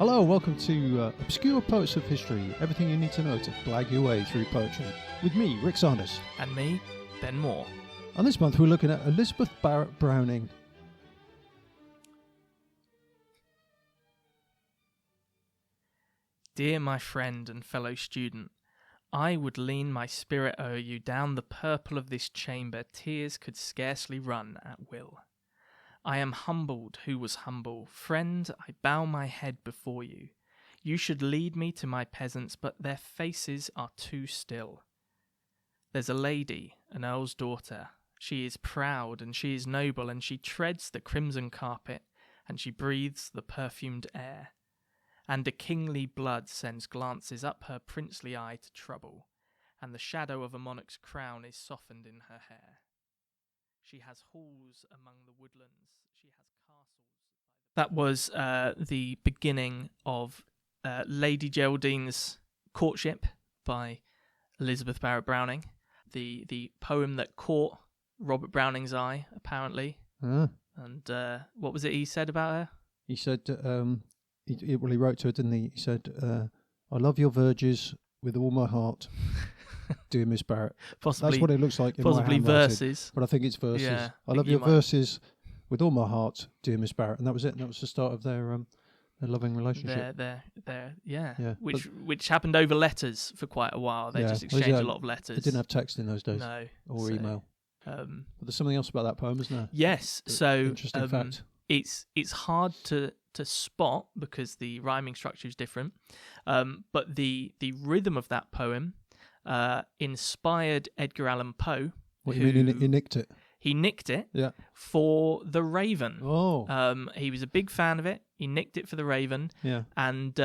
Hello, welcome to Obscure Poets of History, everything you need to know to blag your way through poetry. With me, Rick Sanders. And me, Ben Moore. And this month we're looking at Elizabeth Barrett Browning. Dear my friend and fellow student, I would lean my spirit o'er you down the purple of this chamber, tears could scarcely run at will. I am humbled who was humble. Friend, I bow my head before you. You should lead me to my peasants, but their faces are too still. There's a lady, an earl's daughter. She is proud and she is noble, and she treads the crimson carpet, and she breathes the perfumed air. And a kingly blood sends glances up her princely eye to trouble, and the shadow of a monarch's crown is softened in her hair. She has halls among the woodlands. She has castles. That was the beginning of Lady Geraldine's Courtship by Elizabeth Barrett Browning. The poem that caught Robert Browning's eye, apparently. And what was it he said about her? He said, he wrote to her, didn't he? He said, I love your verges with all my heart. Dear Miss Barrett. Possibly, that's what it looks like in possibly my handwriting, verses. but I think it's verses. Yeah, I love your verses with all my heart, dear Miss Barrett. And that was it. And that was the start of their loving relationship. Yeah. Which happened over letters for quite a while. They just exchanged a lot of letters. They didn't have text in those days. No. Or email. But there's something else about that poem, isn't there? Yes. So interesting fact. It's hard to spot because the rhyming structure is different. But the rhythm of that poem inspired Edgar Allan Poe. What do you mean he nicked it? He nicked it for The Raven. Oh. He was a big fan of it. He nicked it for The Raven. Yeah. And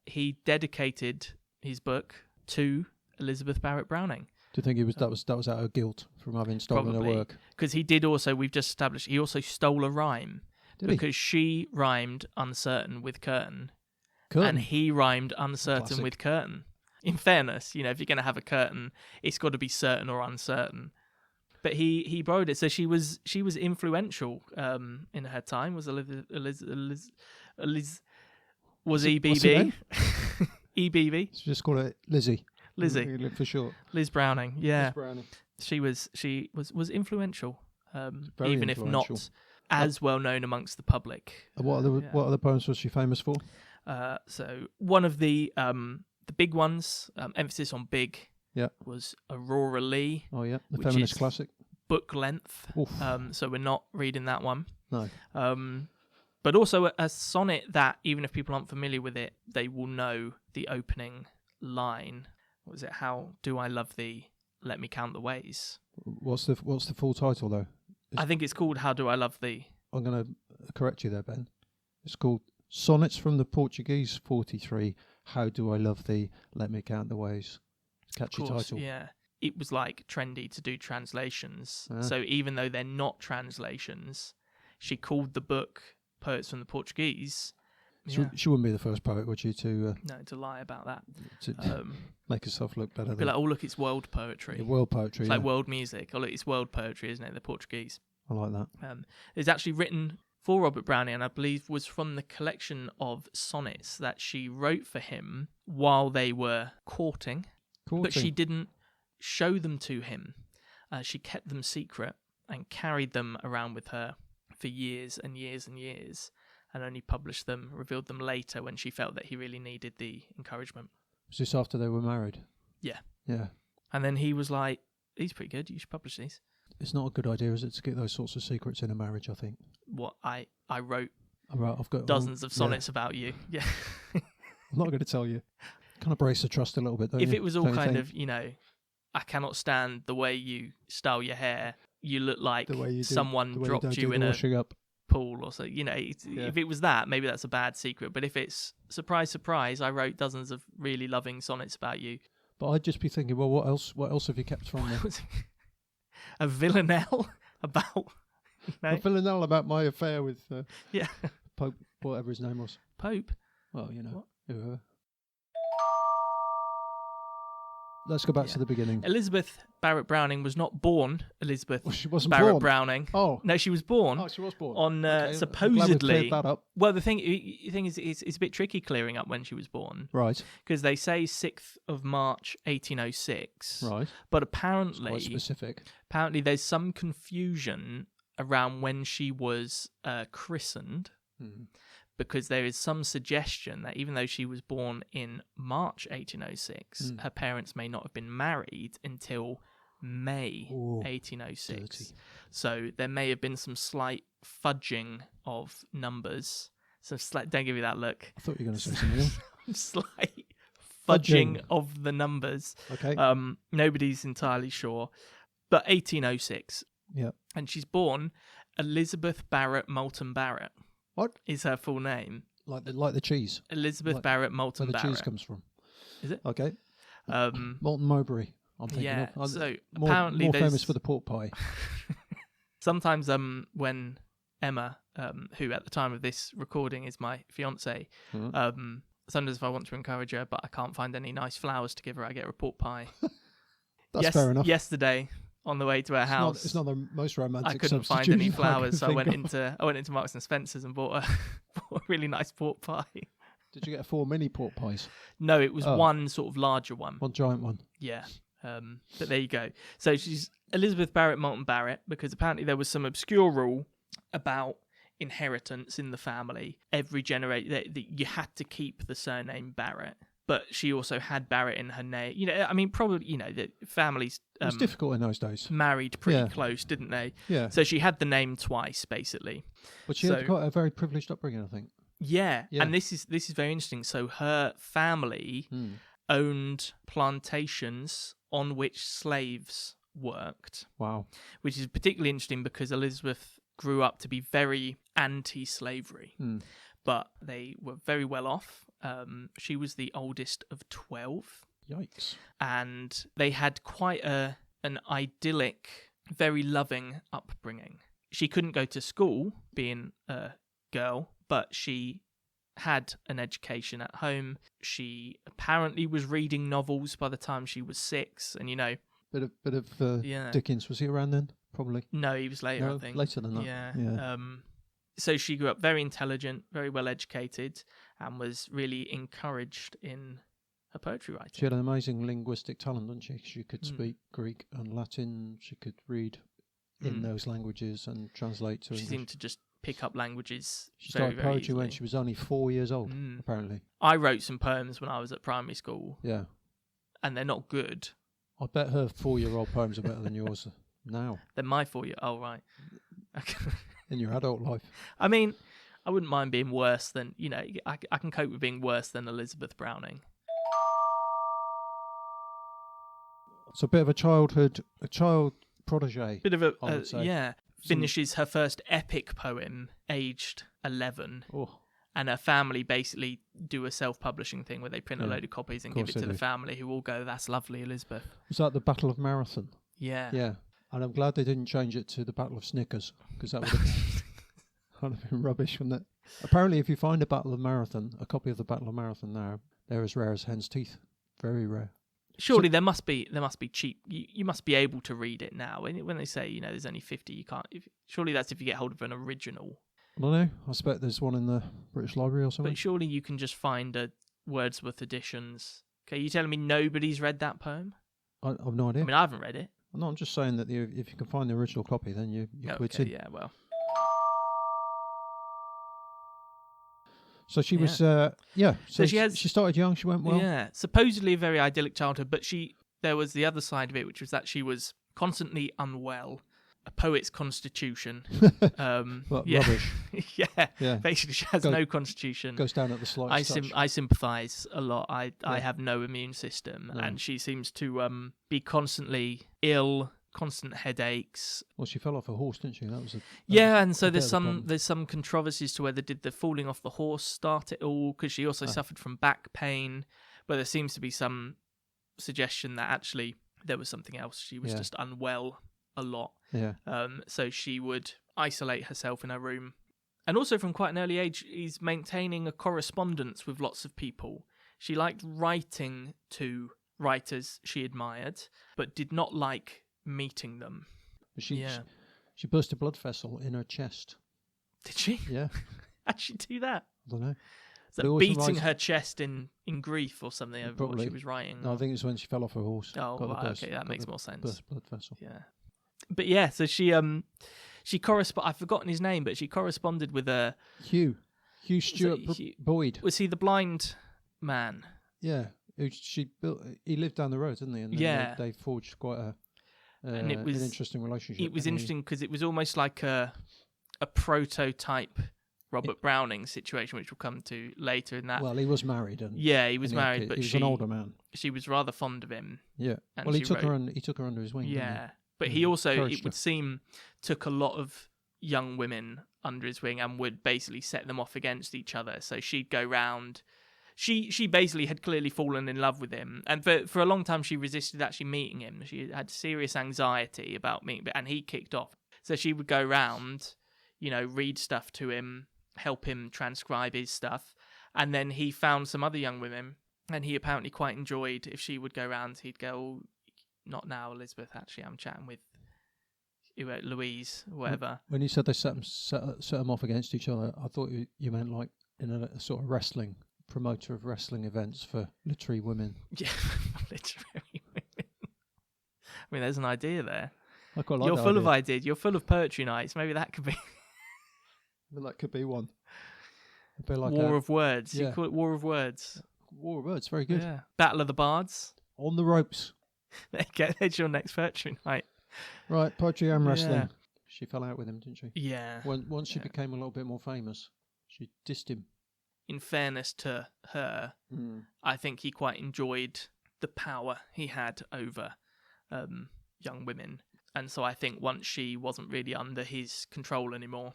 he dedicated his book to Elizabeth Barrett Browning. Do you think that was out of guilt from having stolen her work? Because he did also, we've just established, he also stole a rhyme. Because she rhymed uncertain with curtain. And he rhymed uncertain with curtain. In fairness, if you're going to have a curtain, it's got to be certain or uncertain. But he borrowed it, so she was influential in her time. Was EBB? EBB. So just call it Lizzie. Lizzie for short. Liz Browning. Yeah. Liz Browning. She was influential, Very even influential. if not as well known amongst the public. What other poems was she famous for? So one of the big ones, emphasis on big. Yeah. Was Aurora Leigh. Oh yeah, the feminist classic. Book length. So we're not reading that one. No. But also a sonnet that even if people aren't familiar with it, they will know the opening line. What was it? How do I love thee? Let me count the ways. What's the full title though? I think it's called How Do I Love Thee. I'm going to correct you there, Ben. It's called Sonnets from the Portuguese 43. How do I love thee? Let me count the ways. Catchy title. Yeah. It was like trendy to do translations. So even though they're not translations, she called the book Poets from the Portuguese. She wouldn't be the first poet, would she, to lie about that. To make herself look better. Be like, oh, look, it's world poetry. World poetry, it's like world music. Oh, look, it's world poetry, isn't it? The Portuguese. I like that. It's actually written for Robert Browning, and I believe was from the collection of sonnets that she wrote for him while they were courting. But she didn't show them to him. She kept them secret and carried them around with her for years and years and years, and only published them, revealed them later when she felt that he really needed the encouragement. Was this after they were married? Yeah. Yeah. And then he was like, these are pretty good, you should publish these. It's not a good idea, is it, to get those sorts of secrets in a marriage, I think. What, I wrote I've got dozens of sonnets about you. Yeah. I'm not going to tell you. Kind of brace the trust a little bit, don't you? If it was all kind of, I cannot stand the way you style your hair, you look like someone dropped you in a pool or so. If it was that, maybe that's a bad secret. But if it's, surprise, surprise, I wrote dozens of really loving sonnets about you. But I'd just be thinking, well, what else have you kept from me? A villanelle about... A villanelle about my affair with yeah, Pope, whatever his name was. Pope? Well, whoever. let's go back Yeah. to the beginning. Elizabeth Barrett Browning was not born Elizabeth Well, she wasn't Barrett born. Browning. Oh. No, she was born Oh, she was born. on Okay, I'm glad we supposedly. cleared that up. Well, the thing is, it's a bit tricky clearing up when she was born Right. because they say 6th of March 1806, Right. but It's apparently quite specific. there's some confusion around when she was christened. Because there is some suggestion that even though she was born in March 1806, her parents may not have been married until May 1806. Dirty. So there may have been some slight fudging of numbers. Don't give me that look. I thought you were going to say something else. Slight fudging of the numbers. Okay. Nobody's entirely sure. But 1806. Yeah. And she's born Elizabeth Barrett Moulton Barrett. What? Is her full name. Like the cheese. Elizabeth Barrett Moulton Where the Barrett. cheese comes from. Is it? Okay. Molten Mowbray, I'm thinking Yeah, of. so more, apparently more there's... famous for the pork pie. Sometimes when Emma, who at the time of this recording is my fiance, sometimes if I want to encourage her but I can't find any nice flowers to give her, I get her a pork pie. That's fair enough. Yesterday, on the way to her house, It's not the most romantic I couldn't find any flowers, so I went into Marks and Spencer's and bought a really nice pork pie. Did you get 4 mini pork pies? No, it was one sort of larger one. One giant one. Yeah. But there you go. So she's Elizabeth Barrett Moulton Barrett because apparently there was some obscure rule about inheritance in the family. Every generation that you had to keep the surname Barrett. But she also had Barrett in her name. I mean, probably, the families... It was difficult in those days. Married pretty close, didn't they? Yeah. So she had the name twice, basically. But she had quite a very privileged upbringing, I think. Yeah. And this is very interesting. So her family owned plantations on which slaves worked. Wow. Which is particularly interesting because Elizabeth grew up to be very anti-slavery. But they were very well off. She was the oldest of 12. Yikes. And they had quite an idyllic, very loving upbringing. She couldn't go to school, being a girl, but she had an education at home. She apparently was reading novels by the time she was 6. And, Bit of Dickens. Was he around then? Probably. No, he was later, No, I think. later than that. Yeah. So she grew up very intelligent, very well educated, and was really encouraged in her poetry writing. She had an amazing linguistic talent, didn't she? She could speak Greek and Latin. She could read in those languages and translate to English. She seemed to just pick up languages. She started very poetry easily. when she was only 4 years old, apparently. I wrote some poems when I was at primary school. Yeah. And they're not good. I bet her 4-year-old poems are better than yours now. They're my 4-year. Oh, right. In your adult life. I mean, I wouldn't mind being worse than, I can cope with being worse than Elizabeth Browning. So a bit of a child protege. Bit of a, I would say. yeah. Finishes her first epic poem aged 11. Oh. And her family basically do a self-publishing thing where they print a load of copies and give it to the family, who all go, "That's lovely, Elizabeth." Was that the Battle of Marathon? Yeah. Yeah. And I'm glad they didn't change it to the Battle of Snickers, because that would have been rubbish, wouldn't it? Apparently, if you find a Battle of Marathon, a copy of the Battle of Marathon now, they're as rare as hen's teeth. Very rare. Surely there must be cheap. You must be able to read it now. When they say there's only 50, you can't. Surely that's if you get hold of an original. I don't know. I expect there's one in the British Library or something. But surely you can just find a Wordsworth editions. Okay, you telling me nobody's read that poem? I've no idea. I mean, I haven't read it. No, I'm just saying that if you can find the original copy, then you quit in. Yeah, well. So she was, So she started young. She went well. Yeah, supposedly a very idyllic childhood, but there was the other side of it, which was that she was constantly unwell. A poet's constitution. Rubbish. Yeah. Basically, she has no constitution. Goes down at the slightest touch. I sympathise a lot. I have no immune system, and she seems to be constantly ill, constant headaches. Well, she fell off a horse, didn't she? And so there's some controversies to whether did the falling off the horse start it all, because she also suffered from back pain, but there seems to be some suggestion that actually there was something else. She was just unwell a lot. Yeah. So she would isolate herself in her room. And also from quite an early age, is maintaining a correspondence with lots of people. She liked writing to writers she admired, but did not like meeting them. She burst a blood vessel in her chest. Did she? Yeah. How'd she do that? I don't know. So beating her chest in grief or something over what she was writing? No, I think it's when she fell off her horse. Oh, okay, that makes more sense. Burst blood vessel. Yeah. But yeah, so she I've forgotten his name, but she corresponded with a... Hugh Stewart Boyd. Was he the blind man? Yeah. He lived down the road, didn't he? And they forged quite an interesting relationship. It was interesting because it was almost like a prototype Robert Browning situation, which we'll come to later in that. Well, he was married. He was married, but he was an older man. She was rather fond of him. Yeah. Well, he took her under his wing. Yeah. But he also, it would seem, took a lot of young women under his wing and would basically set them off against each other. So she'd go round. She basically had clearly fallen in love with him. And for a long time, she resisted actually meeting him. She had serious anxiety about meeting him, and he kicked off. So she would go round, read stuff to him, help him transcribe his stuff. And then he found some other young women, and he apparently quite enjoyed if she would go round, he'd go, not now, Elizabeth, actually, I'm chatting with Louise, whatever. When you said they set them off against each other, I thought you meant like in a sort of wrestling, promoter of wrestling events for literary women. Yeah, literary women. I mean, there's an idea there. I quite like You're full of ideas. You're full of poetry nights. Maybe that could be... Well, that could be one. It'd be like War of Words. Yeah. You call it War of Words. War of Words, very good. Yeah. Battle of the Bards. On the ropes. There you go. There's your next poetry night. Right, poetry and wrestling. Yeah. She fell out with him, didn't she? Yeah. Once she became a little bit more famous, she dissed him. In fairness to her, I think he quite enjoyed the power he had over young women. And so I think once she wasn't really under his control anymore,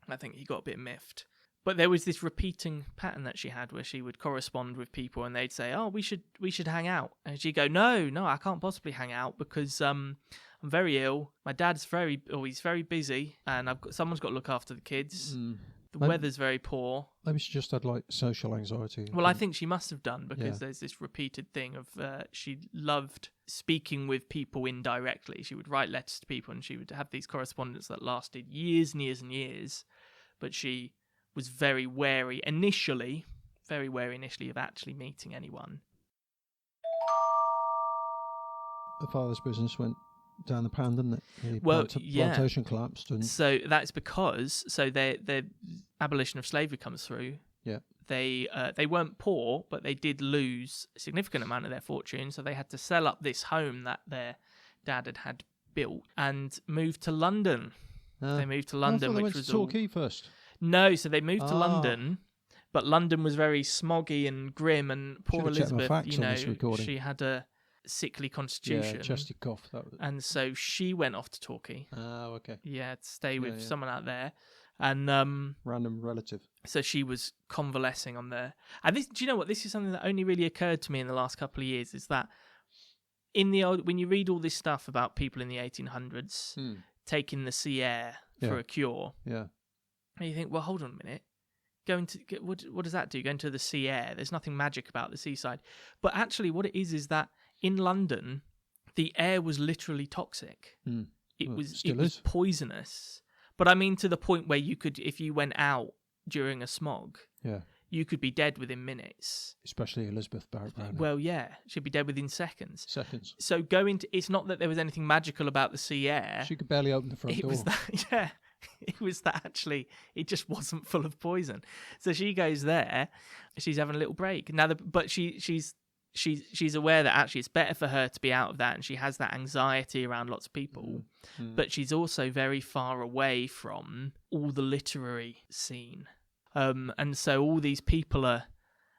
I think he got a bit miffed. But there was this repeating pattern that she had where she would correspond with people and they'd say, "Oh, we should hang out." And she'd go, No, I can't possibly hang out because I'm very ill. My dad's he's very busy and someone's got to look after the kids. The weather's very poor. Maybe she just had like social anxiety. Well, I think she must have done because there's this repeated thing of she loved speaking with people indirectly. She would write letters to people and she would have these correspondence that lasted years and years and years. But she was very wary initially of actually meeting anyone. Her father's business went down the pan, didn't it? Plantation collapsed. And so that's because the abolition of slavery comes through. Yeah. They weren't poor, but they did lose a significant amount of their fortune, so they had to sell up this home that their dad had built and move to London. They moved to London, which was Torquay first. No, so they moved to London, but London was very smoggy and grim, and poor Elizabeth, she had a sickly constitution. Yeah, chesty cough. And so she went off to Torquay. Oh, okay. Yeah, to stay with someone out there. And random relative. So she was convalescing on there. And do you know what? This is something that only really occurred to me in the last couple of years, is that when you read all this stuff about people in the 1800s taking the sea air for a cure, and you think, well, hold on a minute. What does that do? Going to the sea air. There's nothing magic about the seaside. But actually what it is that in London, the air was literally toxic. It was poisonous. But I mean to the point where you could, if you went out during a smog, you could be dead within minutes. Especially Elizabeth Barrett Browning. Well, yeah. She'd be dead within seconds. So it's not that there was anything magical about the sea air. She could barely open the front door. It was that actually it just wasn't full of poison. So she goes there, she's having a little break. But she's aware that actually it's better for her to be out of that, and she has that anxiety around lots of people. But she's also very far away from all the literary scene. And so all these people are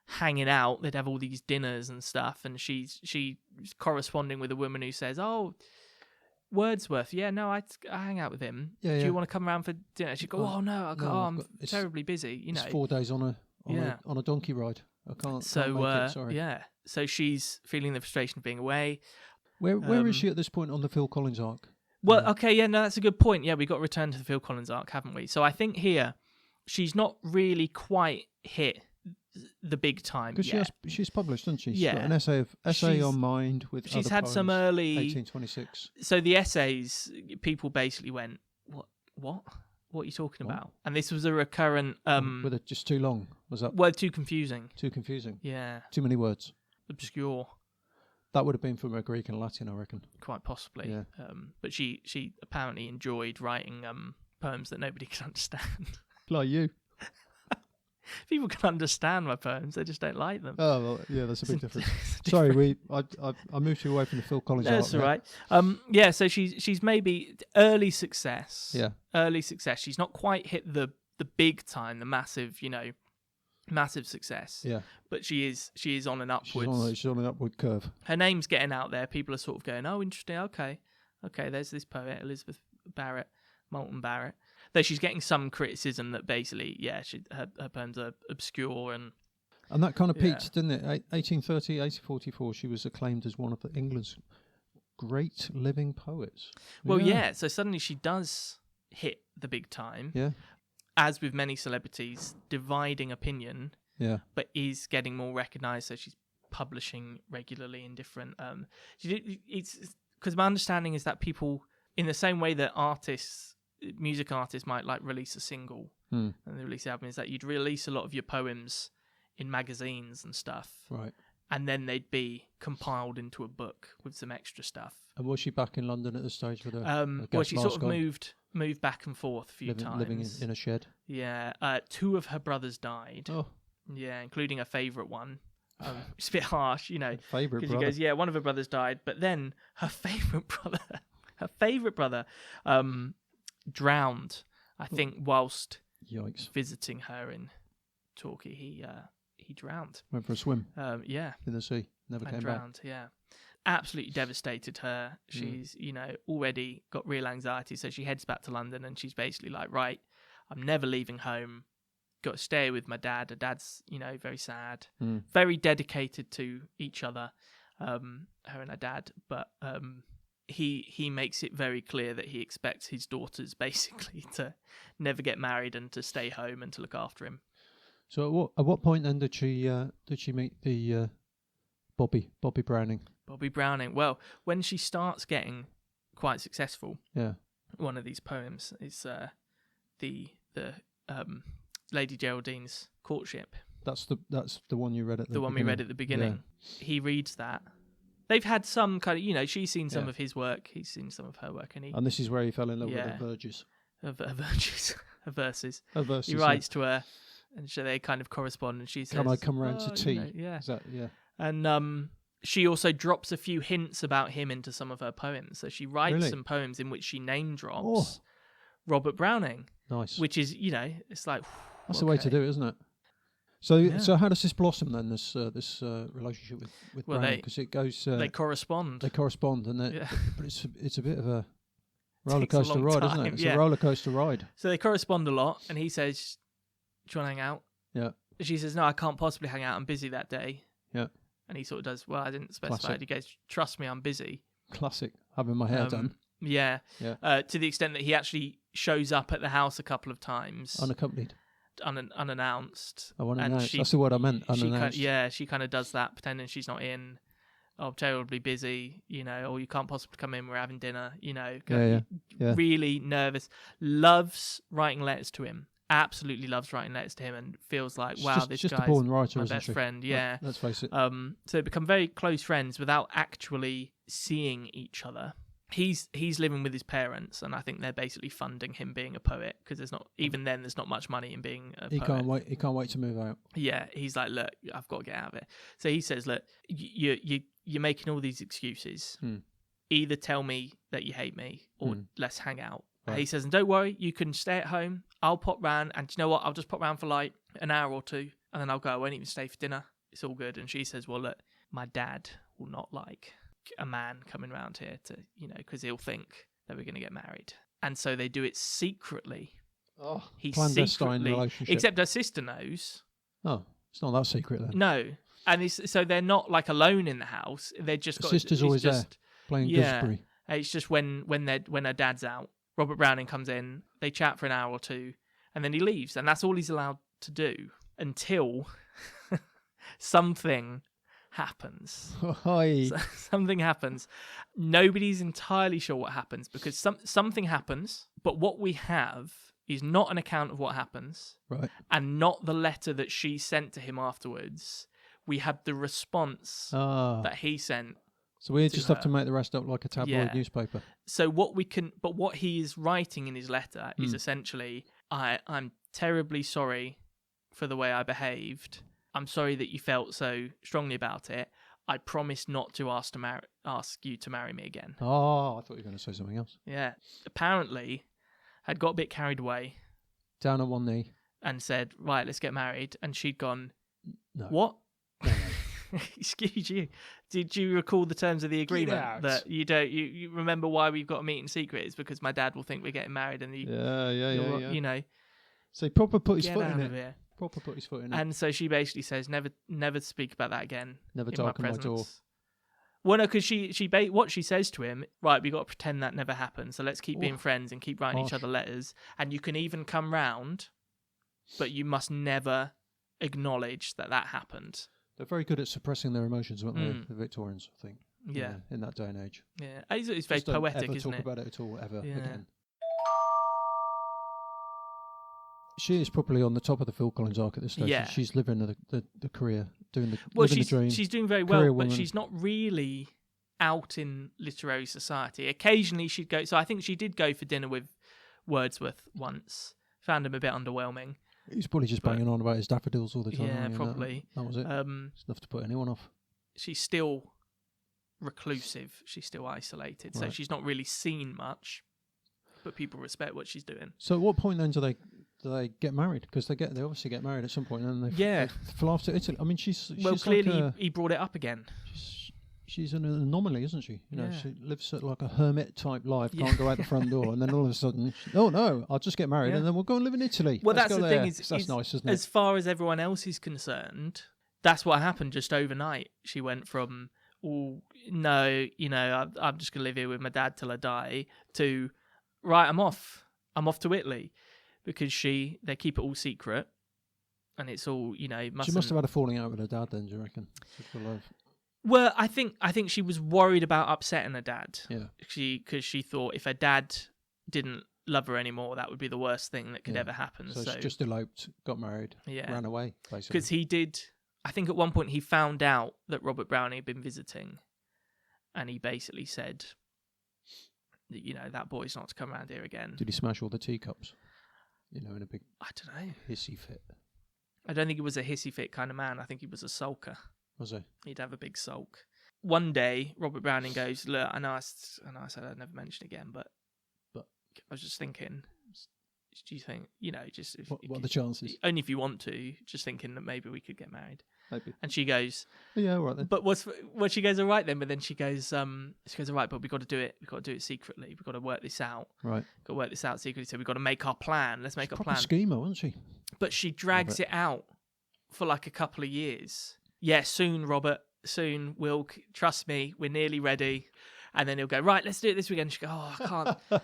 hanging out, they'd have all these dinners and stuff, and she's corresponding with a woman who says, "Oh, Wordsworth, I hang out with him. Do you want to come around for dinner?" She'd go, "Oh no, I'm terribly busy." It's 4 days on a donkey ride. I can't. So can't make it, sorry. So she's feeling the frustration of being away. Where is she at this point on the Phil Collins arc? Well, that's a good point. Yeah, we got to return to the Phil Collins arc, haven't we? So I think here she's not really quite hit the big time Because yet. she's published, hasn't she? She's Yeah. got an essay on mind with She's other had poems, some early... 1826. So the essays, people basically went, what are you talking What? about? And this was a recurrent... Were they just too long? Was that well, too confusing. too confusing? Yeah. Too many words? Obscure. That would have been from a Greek and Latin, I reckon. Quite possibly. Yeah. But she apparently enjoyed writing poems that nobody could understand. Like you. People can understand my poems, they just don't like them. Oh, well, yeah, that's a big difference. Sorry, I moved you away from the Phil Collins art. That's all right. Yeah, so she's maybe early success. Yeah. Early success. She's not quite hit the big time, the massive, massive success. Yeah. But she is on an upwards. She's on an upward curve. Her name's getting out there. People are sort of going, oh, interesting. Okay, there's this poet, Elizabeth Barrett, Moulton Barrett. Though she's getting some criticism that basically, her poems are obscure and that kind of peaked, didn't it? 1830, 1844, she was acclaimed as one of England's great living poets. Well, yeah. So suddenly she does hit the big time. Yeah. As with many celebrities, dividing opinion. Yeah. But is getting more recognised. So she's publishing regularly in different. It's because my understanding is that people, in the same way that music artists might like release a single and they release an album, is that you'd release a lot of your poems in magazines and stuff, right? And then they'd be compiled into a book with some extra stuff. And was she back in London at this stage with her? Well, she sort of moved back and forth a few times, living in a shed. Yeah, 2 of her brothers died. Oh, yeah, including a favourite one. It's a bit harsh, Favourite brother. Because she goes, yeah, one of her brothers died, but then her favourite brother, drowned. I think whilst visiting her in Torquay, he drowned. Went for a swim. Yeah, in the sea. Never came drowned, back. Yeah, absolutely devastated her. She's already got real anxiety, so she heads back to London and she's basically like, right, I'm never leaving home. Got to stay with my dad. Her dad's very sad, very dedicated to each other, her and her dad, but he makes it very clear that he expects his daughters basically to never get married and to stay home and to look after him. So at what point then did she meet the Bobby Browning? Bobby Browning. Well, when she starts getting quite successful, one of these poems is the Lady Geraldine's Courtship. That's the one you read at the one we read at the beginning. Yeah. He reads that. They've had some kind of, she's seen some of his work, he's seen some of her work, and this is where he fell in love with her verses. Her verses. He writes to her, and so they kind of correspond, and she says, "Can I come round to tea?" Yeah. Is that, yeah. And she also drops a few hints about him into some of her poems. So she writes some poems in which she name drops Robert Browning. Nice. Which is, it's like... That's the way to do it, isn't it? So how does this blossom then, this relationship with Browning? Because it goes... they correspond. And but it's a bit of a roller coaster ride, isn't it? It's a roller coaster ride. So they correspond a lot, and he says, "Do you want to hang out?" Yeah. She says, "No, I can't possibly hang out. I'm busy that day." Yeah. And he sort of does, "Well, I didn't specify it." He goes, "Trust me, I'm busy." Classic. Having my hair done. Yeah. To the extent that he actually shows up at the house a couple of times. Unaccompanied. Unannounced. Oh, unannounced. That's the word I meant, unannounced. She kind of does that, pretending she's not in. Oh, I'm terribly busy, or you can't possibly come in, we're having dinner, Really nervous. Loves writing letters to him. Absolutely loves writing letters to him and feels like, this guy's a born writer, my best friend. Yeah. Let's face it. So they become very close friends without actually seeing each other. He's living with his parents, and I think they're basically funding him being a poet, because there's not much money in being a poet. He can't wait to move out. Yeah, he's like, look, I've got to get out of it. So he says, look, you're making all these excuses. Either tell me that you hate me, or let's hang out. Right. He says, and don't worry, you can stay at home. I'll pop round, and you know what? I'll just pop round for like an hour or two, and then I'll go. I won't even stay for dinner. It's all good. And she says, well, look, my dad will not like a man coming round here to, because he'll think that we're going to get married. And so they do it secretly. Oh, clandestine relationship. Except her sister knows. Oh, it's not that secret then. No. And so they're not like alone in the house. They're just got... Sister's always there, playing gooseberry. It's just when her dad's out, Robert Browning comes in, they chat for an hour or two, and then he leaves. And that's all he's allowed to do. until something happens. Hi. Something happens. Nobody's entirely sure what happens because something happens, but what we have is not an account of what happens, Right. and not the letter that she sent to him afterwards. We have the response that he sent. So we just have her. to make the rest up like a tabloid Yeah. newspaper. So what he is writing in his letter is essentially, I'm terribly sorry for the way I behaved. I'm sorry that you felt so strongly about it. I promise not to ask you to marry me again. Oh, I thought you were going to say something else. Yeah. Apparently, had got a bit carried away Down on one knee. and said, right, let's get married. And she'd gone, No. what? No. Excuse you. Did you recall the terms of the agreement out. that you don't? You remember why we've got to meet in secret? It's because my dad will think we're getting married, and Yeah. you know, So he proper put his get foot out in of it. here. Proper put his foot in it. And so she basically says, never speak about that again. Never in darken my my door. presence. Well, no, because what she says to him, right? We got to pretend that never happened. So let's keep being friends and keep writing each Harsh. other letters. And you can even come round, but you must never acknowledge that happened. They're very good at suppressing their emotions, weren't they? The Victorians, I think. Yeah. In that day and age. Yeah. It's very Just don't poetic, ever isn't talk it? about it at all, ever Yeah. again. She is probably on the top of the Phil Collins arc at this stage. Yeah. She's living the career, living Well, the dream. she's doing very well, Career but woman. she's not really out in literary society. Occasionally she'd go. So I think she did go for dinner with Wordsworth once. Found him a bit underwhelming. He's probably just banging on about his daffodils all the time. Yeah, wasn't he? probably. That was it. It's enough to put anyone off. She's still reclusive. She's still isolated. So Right. she's not really seen much, but people respect what she's doing. So at what point then do they get married? Because they obviously get married at some point, and then they fly off to Italy. I mean, she's clearly like he brought it up again. she's an anomaly, isn't she? You know, Yeah. she lives sort of like a hermit type life, can't go out the front door, and then all of a sudden, oh no, I'll just get married, and then we'll go and live in Italy. Well, Let's that's go the there. thing is That's nice, isn't it? As far as everyone else is concerned, that's what happened just overnight. She went from, oh no, I'm just gonna live here with my dad till I die, to right, I'm off to Italy, because they keep it all secret, and it's all She must have had a falling out with her dad then, do you reckon? Well, I think she was worried about upsetting her dad. Yeah. Because she thought if her dad didn't love her anymore, that would be the worst thing that could ever happen. So she just eloped, got married, ran away, basically. Because he did. I think at one point he found out that Robert Browning had been visiting, and he basically said, that boy's not to come around here again. Did he smash all the teacups? In a big, I don't know, hissy fit. I don't think he was a hissy fit kind of man. I think he was a sulker. Was he? He'd have a big sulk. One day, Robert Browning goes, look, I know I said I'd never mention it again, but I was just thinking, do you think, just... What are the chances? Only if you want to, just thinking that maybe we could get married. Maybe. And she goes... Yeah, all right then. But she goes, all right then, but then she goes, all right, but we've got to do it secretly. We've got to work this out. Right. Got to work this out secretly, so we've got to make our plan. Let's make our plan. Schemer, wasn't she? But she drags it out for like a couple of years. Yeah, soon, Robert. Soon, Will. Trust me, we're nearly ready. And then he'll go, right, let's do it this weekend. She go, oh, I can't.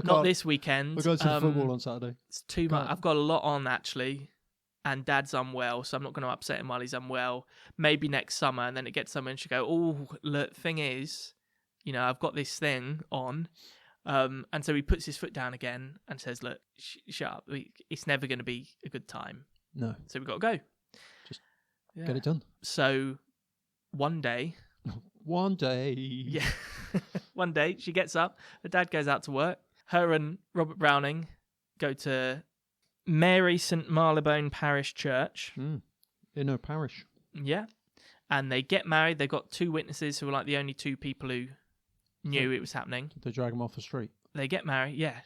Not this weekend. We're going to the football on Saturday. It's too much. I've got a lot on, actually. And Dad's unwell, so I'm not going to upset him while he's unwell. Maybe next summer. And then it gets summer and she go, oh, look, thing is, I've got this thing on. And so he puts his foot down again and says, look, shut up. It's never going to be a good time. No. So we've got to go. Just get it done. So one day. One day. Yeah. One day she gets up. Her dad goes out to work. Her and Robert Browning go to Mary St. Marylebone Parish Church. In her parish. Yeah. And they get married. They've got two witnesses who are like the only two people who knew it was happening. Did they drag them off the street? They get married, yeah.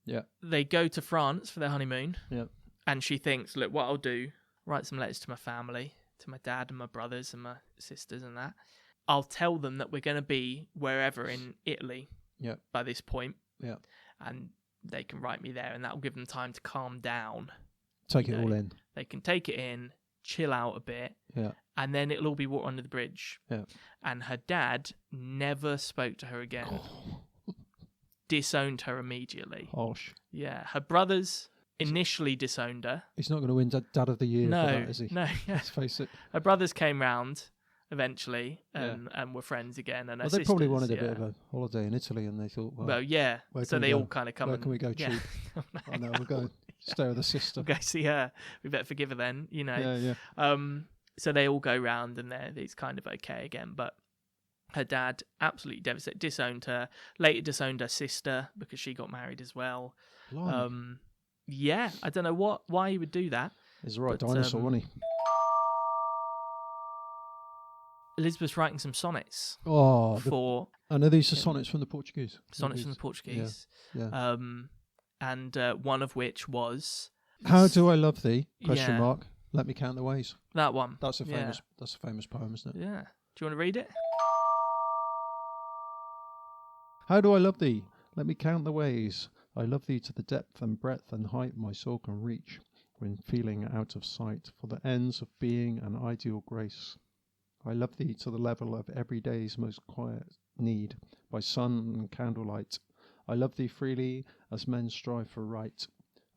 Yeah. They go to France for their honeymoon. Yeah. And she thinks, look, what I'll do, write some letters to my family, to my dad and my brothers and my sisters and that. I'll tell them that we're going to be wherever in Italy by this point. Yeah. And they can write me there, and that'll give them time to calm down. Take it all in. They can take it in, chill out a bit, and then it'll all be water under the bridge. Yeah. And her dad never spoke to her again. Disowned her immediately. Harsh. Yeah. Her brothers initially disowned her. He's not going to win Dad of the Year for that, is he? No, yeah. Let's face it. Her brothers came round eventually and were friends again. And well, they probably wanted a bit of a holiday in Italy, and they thought, well yeah. So they all kind of come. Where can we go cheap? I know, we'll go stay with the sister. We'll go see her. We better forgive her then, you know. Yeah. So they all go round, and it's kind of okay again. But her dad absolutely devastated, disowned her. Later disowned her sister because she got married as well. Yeah, I don't know why he would do that. He's the right dinosaur, wasn't he? Elizabeth's writing some sonnets. I know these are sonnets from the Portuguese. Sonnets from the Portuguese. Yeah. And one of which was "How do I love thee?" ? Let me count the ways. That one. That's a famous poem, isn't it? Yeah. Do you want to read it? How do I love thee? Let me count the ways. I love thee to the depth and breadth and height my soul can reach, when feeling out of sight, for the ends of being an ideal grace. I love thee to the level of every day's most quiet need, by sun and candlelight. I love thee freely as men strive for right.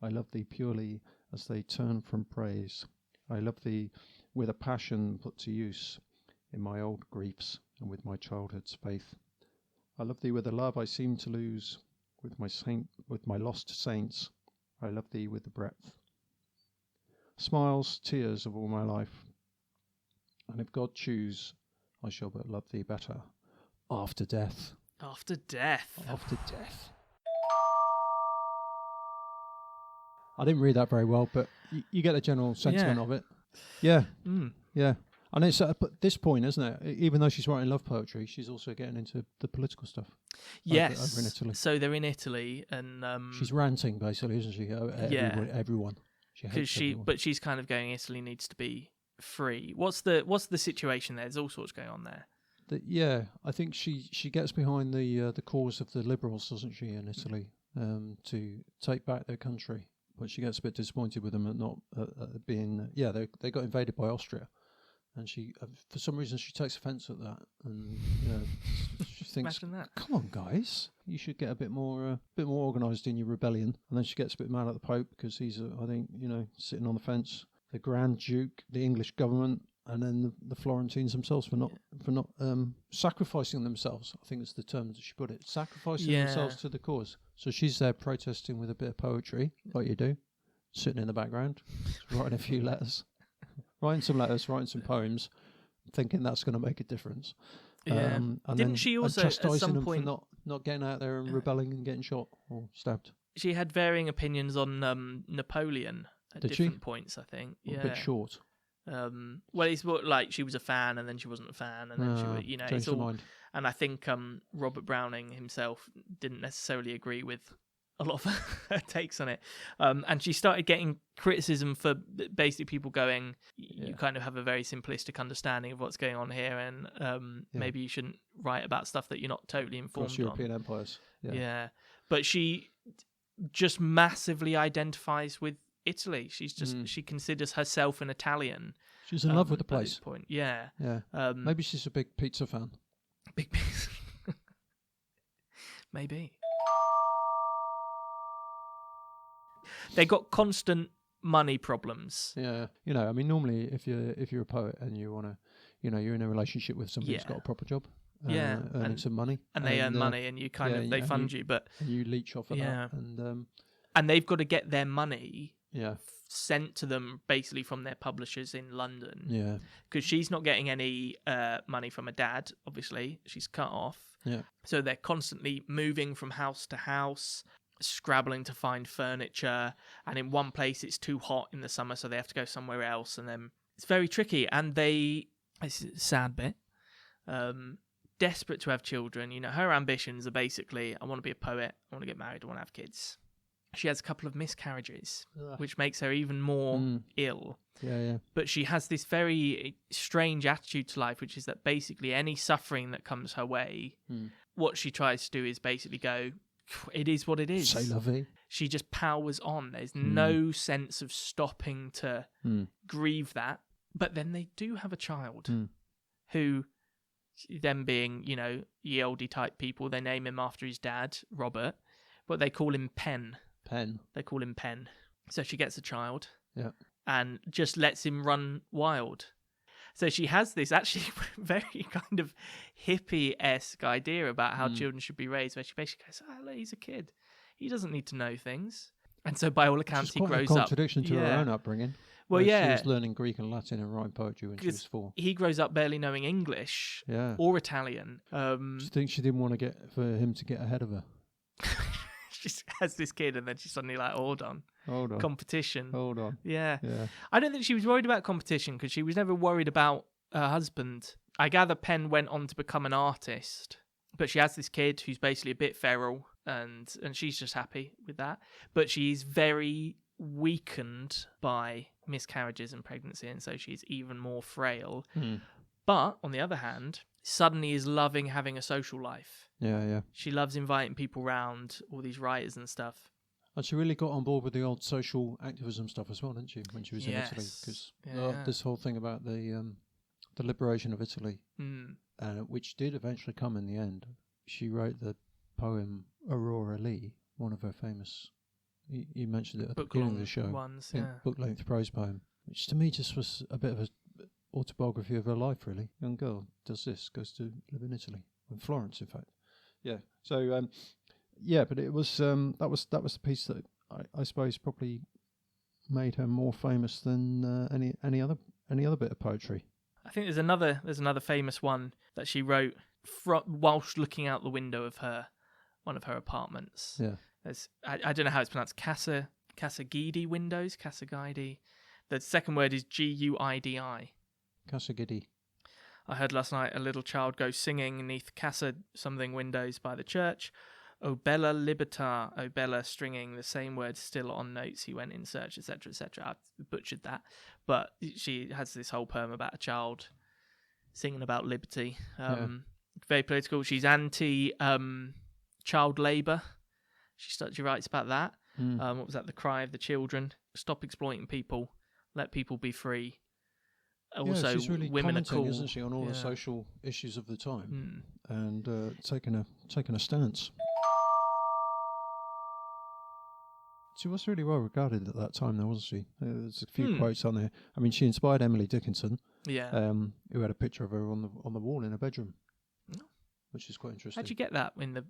I love thee purely as they turn from praise. I love thee with a passion put to use in my old griefs and with my childhood's faith. I love thee with a love I seem to lose with my lost saints. I love thee with the breadth. Smiles, tears of all my life. And if God choose, I shall but love thee better after death. After death. After death. I didn't read that very well, but you get the general sentiment of it. Yeah. Yeah. And it's at this point, isn't it? Even though she's writing love poetry, she's also getting into the political stuff. Yes. Over in Italy. So they're in Italy, and she's ranting basically, isn't she? Everyone. She hates everyone. But she's kind of going, Italy needs to be free. What's the situation there? There's all sorts going on there. I think she gets behind the cause of the liberals, doesn't she, in Italy, to take back their country. But she gets a bit disappointed with them at not being. They got invaded by Austria, and she for some reason she takes offence at that, and she thinks, imagine that. Come on, guys, you should get a bit more organised in your rebellion. And then she gets a bit mad at the Pope because he's I think sitting on the fence. The Grand Duke, the English government, and then the Florentines themselves for not sacrificing themselves. I think it's the term that she put it. Sacrificing themselves to the cause. So she's there protesting with a bit of poetry, like you do, sitting in the background, writing a few letters, writing some poems, thinking that's going to make a difference. Yeah. And didn't she also chastising at some them point for not getting out there and rebelling and getting shot or stabbed? She had varying opinions on Napoleon at different points, I think. A bit short. Well, it's more like she was a fan and then she wasn't a fan, and then she was, changed her mind. And I think Robert Browning himself didn't necessarily agree with a lot of her takes on it. And she started getting criticism for basically people going, you kind of have a very simplistic understanding of what's going on here, and maybe you shouldn't write about stuff that you're not totally informed Across European empires. Yeah. But she just massively identifies with Italy. She's just she considers herself an Italian. She's in love with the place. At this point. Yeah. Maybe she's a big pizza fan. Big pizza. Maybe. They got constant money problems. Yeah. I mean, normally if you're a poet and you want to, you're in a relationship with somebody who's got a proper job. Earning some money. And they earn money, and you they fund you, but and you leech off of that. And they've got to get their money Yeah. sent to them basically from their publishers in London. Yeah. Because she's not getting any money from her dad, obviously. She's cut off. Yeah. So they're constantly moving from house to house, scrabbling to find furniture. And in one place it's too hot in the summer, so they have to go somewhere else. And then it's very tricky. And it's a sad bit, desperate to have children. You know, her ambitions are basically, I want to be a poet, I want to get married, I want to have kids. She has a couple of miscarriages, which makes her even more ill. Yeah. But she has this very strange attitude to life, which is that basically any suffering that comes her way, what she tries to do is basically go, it is what it is. C'est la vie. She just powers on. There's no sense of stopping to grieve that. But then they do have a child who, them being, ye oldie type people, they name him after his dad, Robert, but they call him Penn. Penn. They call him Penn. So she gets a child. Yeah. And just lets him run wild. So she has this actually very kind of hippie-esque idea about how children should be raised, where she basically goes, "Oh, look, he's a kid. He doesn't need to know things." And so by all accounts, he grows a up. contradiction to her own upbringing. Well, She yeah. was learning Greek and Latin and writing poetry when she was 4. He grows up barely knowing English or Italian. Do you think she didn't want for him to get ahead of her? She has this kid, and then she's suddenly like, hold on. Competition. Hold on. Yeah. I don't think she was worried about competition because she was never worried about her husband. I gather Penn went on to become an artist, but she has this kid who's basically a bit feral, and she's just happy with that. But she's very weakened by miscarriages and pregnancy, and so she's even more frail. But on the other hand, suddenly is loving having a social life. Yeah. She loves inviting people round, all these writers and stuff. And she really got on board with the old social activism stuff as well, didn't she, when she was in Italy? Because this whole thing about the liberation of Italy, which did eventually come in the end. She wrote the poem Aurora Lee, one of her famous, you mentioned it at the beginning of the show, book-length prose poem, which to me just was a bit of an autobiography of her life, really. Young girl does this, goes to live in Italy, in Florence, in fact. Yeah, so... but it was that was the piece that I suppose probably made her more famous than any other bit of poetry. I think there's another famous one that she wrote whilst looking out the window of one of her apartments. Yeah, I don't know how it's pronounced. Casa Guidi windows. Casa Guidi. The second word is Guidi. Casa Guidi. I heard last night a little child go singing neath Casa something windows by the church. O bella libertà, O bella stringing, the same word still on notes, he went in search, etc., etc. I butchered that. But she has this whole poem about a child singing about liberty. Very political. She's anti child labour. She writes about that. What was that? The cry of the children. Stop exploiting people. Let people be free. Also, she's really women are cool, isn't she, on all the social issues of the time, and taking a stance. She was really well regarded at that time, though, wasn't she? There's a few quotes on there. I mean, she inspired Emily Dickinson, who had a picture of her on the wall in her bedroom, which is quite interesting. How'd you get that in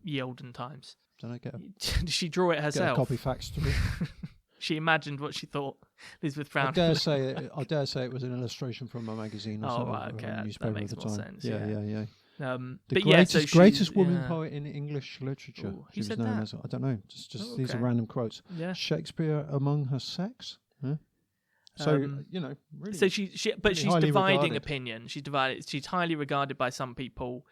ye olden times? Don't I get? Did she draw it herself? Get a copy faxed to me. She imagined what she thought Elizabeth Browning. I dare say it was an illustration from a magazine or something. Okay, a newspaper that makes at the more time. sense. Yeah. The greatest woman poet in English literature. Ooh, she was known as, I don't know, just these are random quotes. Yeah. Shakespeare among her sex. Yeah. So really. So she's dividing regarded. Opinion. She's divided. She's highly regarded by some people.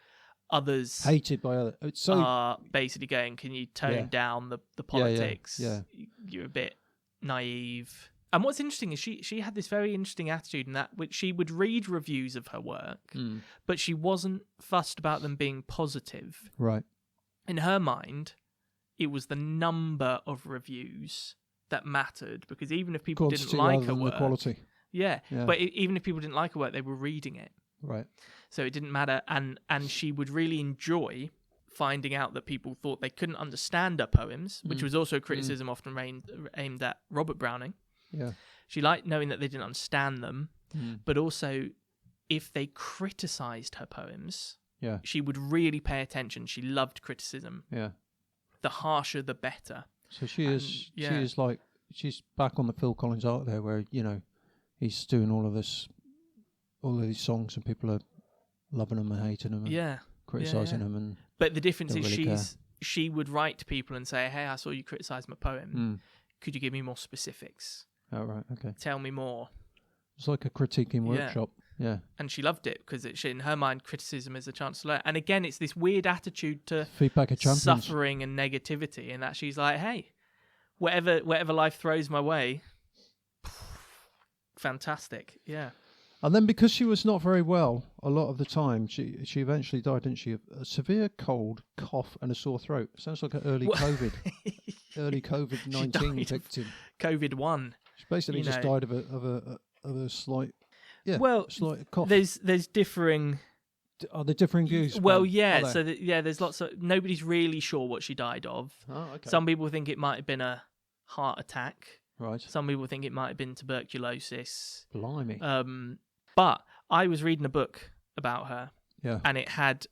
Others hated by others. Are basically going, can you tone down the politics? Yeah. You're a bit naive. And what's interesting is she had this very interesting attitude in that which she would read reviews of her work, but she wasn't fussed about them being positive. Right. In her mind, it was the number of reviews that mattered, because even if people didn't like her work, the quality. Yeah. But even if people didn't like her work, they were reading it. Right. So it didn't matter, and she would really enjoy finding out that people thought they couldn't understand her poems, which was also criticism often aimed at Robert Browning. Yeah. She liked knowing that they didn't understand them, but also if they criticised her poems, she would really pay attention. She loved criticism. Yeah. The harsher, the better. So she's back on the Phil Collins art there, where he's doing all of these songs, and people are loving them and hating them, and criticising them, but the difference is she would write to people and say, "Hey, I saw you criticise my poem. Could you give me more specifics? Oh, right, okay. Tell me more." It's like a critiquing workshop. Yeah. And she loved it because in her mind, criticism is a chance to learn. And again, it's this weird attitude to feedback of champions, suffering and negativity, and that she's like, "Hey, whatever life throws my way, fantastic." Yeah. And then because she was not very well a lot of the time, she eventually died, didn't she? A severe cold, cough, and a sore throat. Sounds like an early COVID-19 victim. COVID-1. She basically just died of a slight slight cough. There's differing. Are there differing views? Well, yeah. So there's lots of. Nobody's really sure what she died of. Oh, okay. Some people think it might have been a heart attack. Right. Some people think it might have been tuberculosis. Blimey. But I was reading a book about her, Yeah. and it had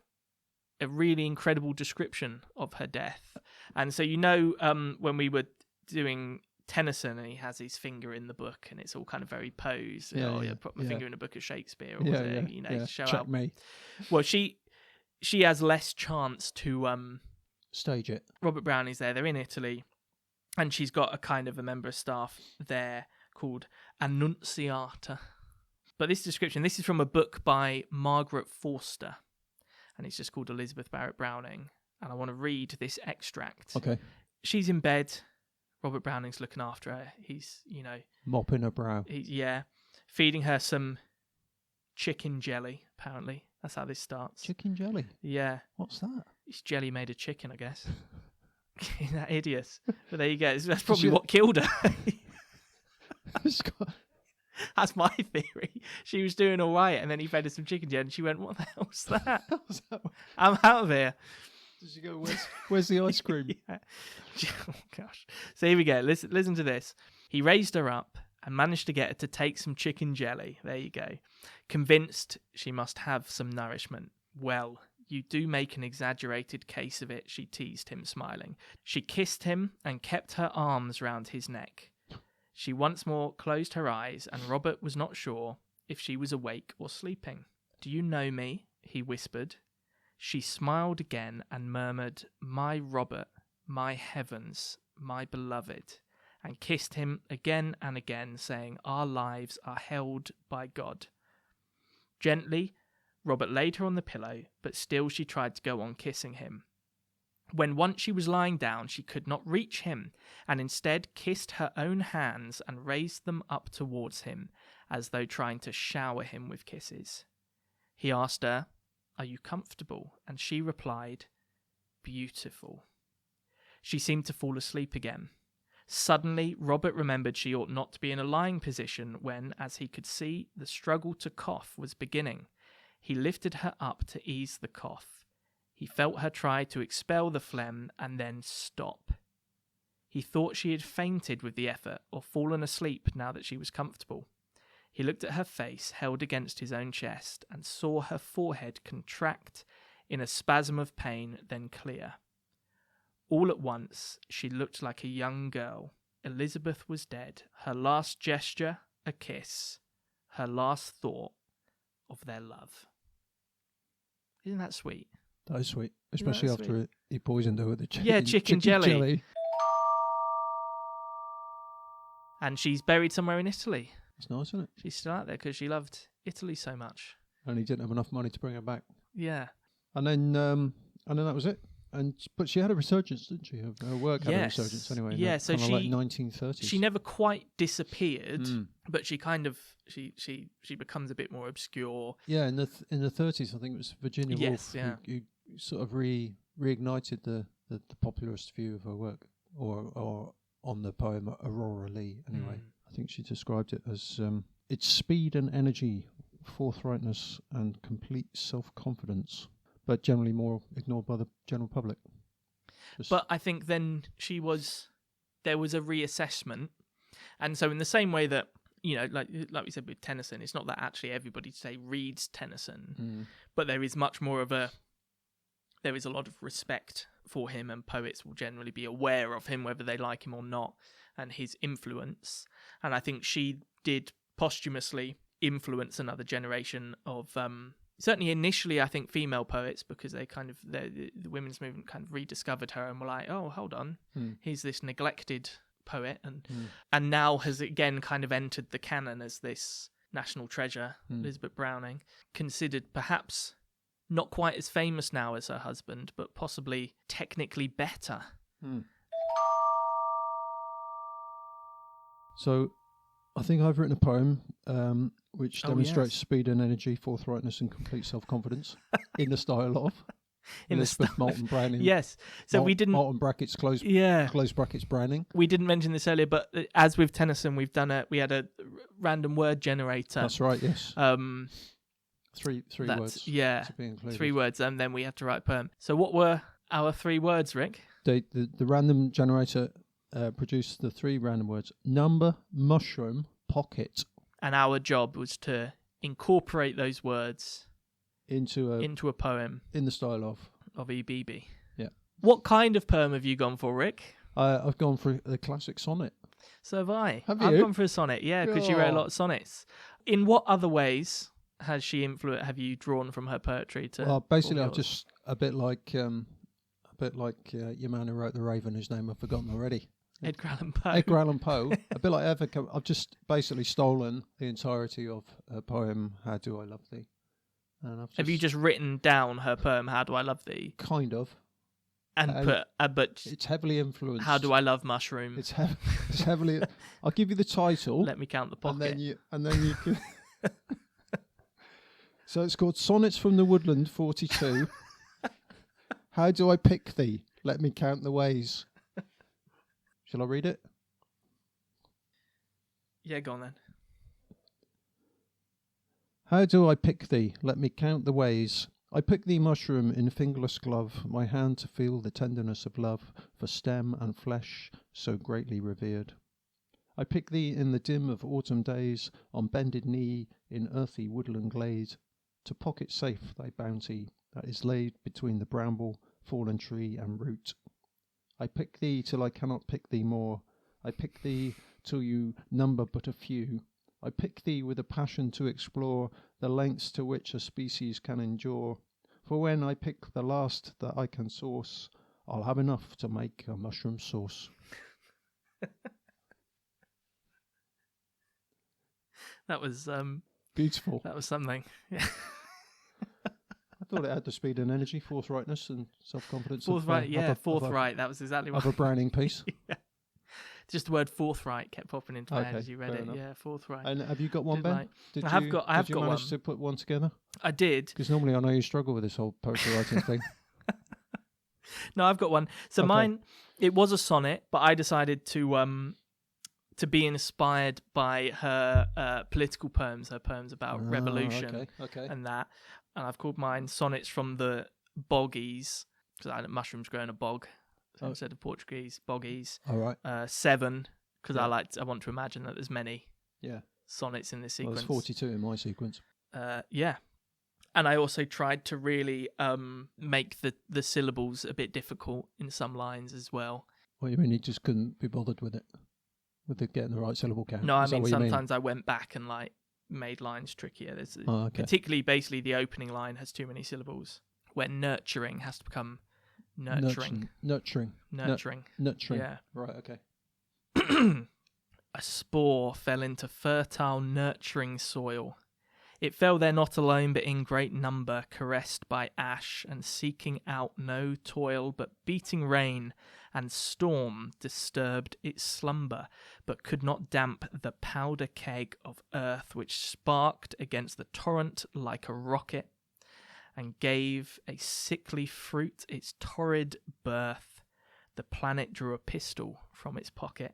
a really incredible description of her death. And so, when we were doing Tennyson, and he has his finger in the book, and it's all kind of very posed. Put my finger in a book of Shakespeare, or to show Check out. me. Well, she has less chance to Stage it. Robert Browning's there. They're in Italy, and she's got a kind of a member of staff there called Annunziata. But this description, this is from a book by Margaret Forster, and it's just called Elizabeth Barrett Browning. And I want to read this extract. Okay. She's in bed. Robert Browning's looking after her. He's, mopping her brow. Feeding her some chicken jelly, apparently. That's how this starts. Chicken jelly? Yeah. What's that? It's jelly made of chicken, I guess. Isn't that hideous? But there you go. That's probably what killed her. That's my theory. She was doing all right, and then he fed her some chicken jelly, and she went, "What the hell's that? I'm out of here." Does she go, where's the ice cream? Yeah. Oh, gosh. So here we go. Listen to this. He raised her up and managed to get her to take some chicken jelly. There you go. Convinced she must have some nourishment. "Well, you do make an exaggerated case of it," she teased him, smiling. She kissed him and kept her arms round his neck. She once more closed her eyes, and Robert was not sure if she was awake or sleeping. "Do you know me?" he whispered. She smiled again and murmured, "My Robert, my heavens, my beloved," and kissed him again and again, saying, "Our lives are held by God." Gently, Robert laid her on the pillow, but still she tried to go on kissing him. When once she was lying down, she could not reach him, and instead kissed her own hands and raised them up towards him, as though trying to shower him with kisses. He asked her, "Are you comfortable?" And she replied, "Beautiful." She seemed to fall asleep again. Suddenly, Robert remembered she ought not to be in a lying position when, as he could see, the struggle to cough was beginning. He lifted her up to ease the cough. He felt her try to expel the phlegm and then stop. He thought she had fainted with the effort or fallen asleep now that she was comfortable. He looked at her face held against his own chest and saw her forehead contract in a spasm of pain, then clear. All at once, she looked like a young girl. Elizabeth was dead. Her last gesture, a kiss. Her last thought of their love. Isn't that sweet? That is sweet. Especially after he poisoned her with the chicken jelly. And she's buried somewhere in Italy. It's nice, isn't it? She's still out there because she loved Italy so much. And he didn't have enough money to bring her back. Yeah. And then that was it. But she had a resurgence, didn't she? Her work had a resurgence anyway. Yeah, so she, like 1930s. She never quite disappeared, but she kind of she becomes a bit more obscure. Yeah, in the 30s, I think it was Virginia Woolf who sort of reignited the popularist view of her work, or on the poem Aurora Leigh. Anyway, I think she described it as its speed and energy, forthrightness, and complete self-confidence. But generally more ignored by the general public. But I think then there was a reassessment. And so in the same way that, like we said with Tennyson, it's not that actually everybody today reads Tennyson, but there is much more of there is a lot of respect for him, and poets will generally be aware of him, whether they like him or not, and his influence. And I think she did posthumously influence another generation of... certainly initially, I think female poets, because they kind of the women's movement kind of rediscovered her and were like, "Oh, hold on, he's this neglected poet," and now has again kind of entered the canon as this national treasure, Elizabeth Browning, considered perhaps not quite as famous now as her husband, but possibly technically better. So, I think I've written a poem which demonstrates speed and energy, forthrightness, and complete self-confidence in the style of Elizabeth Moulton Browning. Yes. So we didn't... Moulton brackets, close brackets, Browning. We didn't mention this earlier, but as with Tennyson, we had a random word generator. That's right, yes. Three words. Yeah, to be included. 3 words, and then we had to write a poem. So what were our 3 words, Rick? The random generator produce the 3 random words: number, mushroom, pocket. And our job was to incorporate those words into a poem in the style of EBB. Yeah. What kind of poem have you gone for, Rick? I've gone for the classic sonnet. So have I. Have I've you? gone for a sonnet, yeah, because you wrote a lot of sonnets. In what other ways have you drawn from her poetry to? Well, basically, I've just a bit like your man who wrote The Raven, whose name I've forgotten already. Edgar Allan Poe. Edgar Allan Poe. A bit like I've just basically stolen the entirety of her poem, How Do I Love Thee? And have you just written down her poem, How Do I Love Thee? Kind of. And but it's heavily influenced. How Do I Love Mushroom? It's heavily. I'll give you the title. Let me count the pocket. And then you can. So it's called Sonnets from the Woodland 42. How do I pick thee? Let me count the ways. Shall I read it? Yeah, go on then. How do I pick thee? Let me count the ways. I pick thee, mushroom, in fingerless glove, my hand to feel the tenderness of love for stem and flesh so greatly revered. I pick thee in the dim of autumn days, on bended knee in earthy woodland glade, to pocket safe thy bounty that is laid between the bramble, fallen tree and root. I pick thee till I cannot pick thee more. I pick thee till you number but a few. I pick thee with a passion to explore the lengths to which a species can endure. For when I pick the last that I can source, I'll have enough to make a mushroom sauce. That was beautiful. That was something. I thought it had the speed and energy, forthrightness and self-confidence. Forthright. That was exactly what. Of a Browning piece. Yeah. Just the word forthright kept popping into my head as you read it. Enough. Yeah, forthright. And have you got one, Ben? I have got one. Did you manage to put one together? I did. Because normally I know you struggle with this whole poetry writing thing. No, I've got one. So mine, it was a sonnet, but I decided to be inspired by her political poems, her poems about revolution and that. And I've called mine Sonnets from the Boggies, because I had mushrooms grow in a bog. Instead of Portuguese, boggies. All right. 7, because I want to imagine that there's many sonnets in this sequence. Well, there's 42 in my sequence. Yeah. And I also tried to really make the syllables a bit difficult in some lines as well. What, you mean you just couldn't be bothered with it? With getting the right syllable count? No, I mean sometimes I went back and made lines trickier. There's particularly, basically, the opening line has too many syllables, where nurturing has to become... Nurturing. Yeah. Right, okay. A spore fell into fertile, nurturing soil. It fell there not alone, but in great number, caressed by ash, and seeking out no toil, but beating rain and storm disturbed its slumber, but could not damp the powder keg of earth which sparked against the torrent like a rocket, and gave a sickly fruit its torrid birth. The planet drew a pistol from its pocket.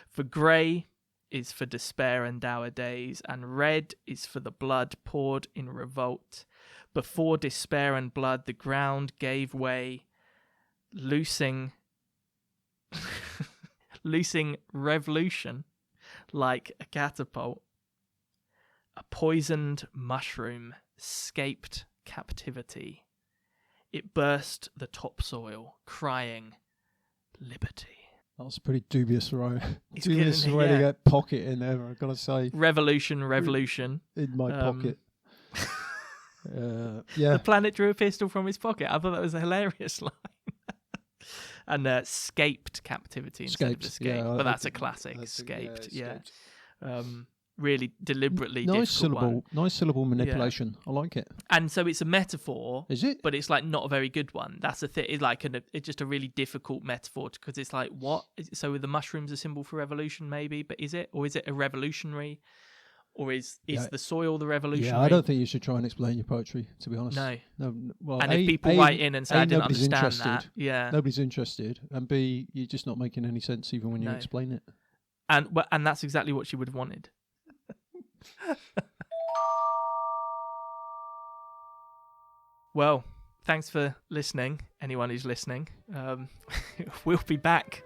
For grey is for despair and dour days, and red is for the blood poured in revolt. Before despair and blood the ground gave way, loosing revolution like a catapult. A poisoned mushroom scaped captivity. It burst the topsoil, crying, liberty. That was a pretty dubious row. Dubious way to get pocket in there, I've got to say. Revolution. In my pocket. Yeah. The planet drew a pistol from his pocket. I thought that was a hilarious line. And scaped captivity instead of escape. Yeah, but that's a classic. Scaped. Yeah. Really deliberately difficult one. Nice syllable manipulation. Yeah. I like it. And so it's a metaphor. Is it? But it's not a very good one. That's the thing. It's it's just a really difficult metaphor, because it's like, what? So are the mushrooms a symbol for revolution, maybe? But is it? Or is it a revolutionary? Or is the soil the revolutionary? Yeah, I don't think you should try and explain your poetry, to be honest. No. Well, and if people write in and say, I didn't understand interested. that. Nobody's interested. And B, you're just not making any sense even when you explain it. And that's exactly what she would have wanted. Well, thanks for listening, anyone who's listening. We'll be back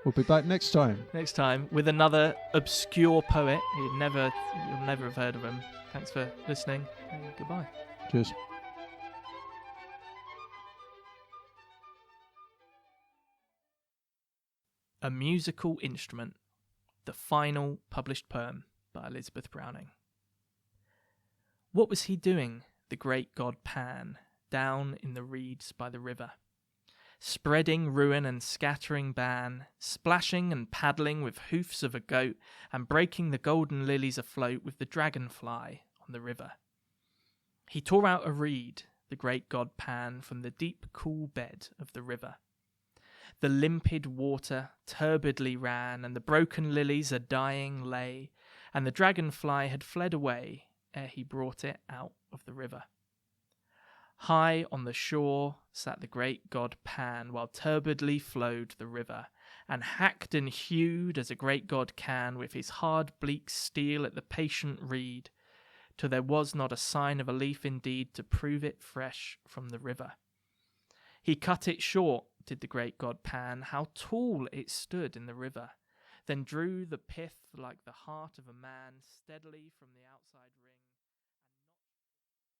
We'll be back next time. with another obscure poet you'll never have heard of him. Thanks for listening, and goodbye. Cheers. A Musical Instrument, the final published poem by Elizabeth Browning. What was he doing, the great god Pan, down in the reeds by the river? Spreading ruin and scattering ban, splashing and paddling with hoofs of a goat, and breaking the golden lilies afloat with the dragonfly on the river. He tore out a reed, the great god Pan, from the deep cool bed of the river. The limpid water turbidly ran, and the broken lilies a-dying lay, and the dragonfly had fled away ere he brought it out of the river. High on the shore sat the great god Pan, while turbidly flowed the river, and hacked and hewed as a great god can with his hard bleak steel at the patient reed, till there was not a sign of a leaf indeed to prove it fresh from the river. He cut it short, did the great god Pan, how tall it stood in the river, then drew the pith like the heart of a man steadily from the outside ring.